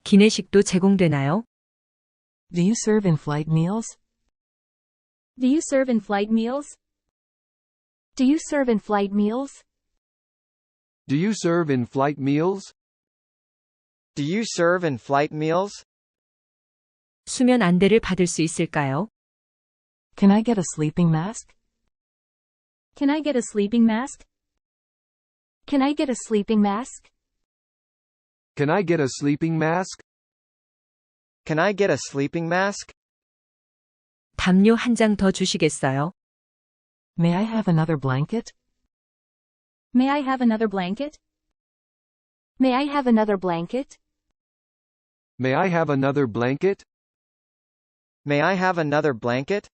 기내식도 제공되나요? Do you serve in-flight meals? Do you serve in-flight meals? Do you serve in-flight meals? Do you serve in-flight meals? Do you serve in-flight meals? 수면 안대를 받을 수 있을까요? Can I get a sleeping mask? Can I get a sleeping mask? Can I get a sleeping mask? Can I get a sleeping mask? Can I get a sleeping mask? 담요 한 장 더 주시겠어요? May I have another blanket? May I have another blanket? May I have another blanket? May I have another blanket? May I have another blanket?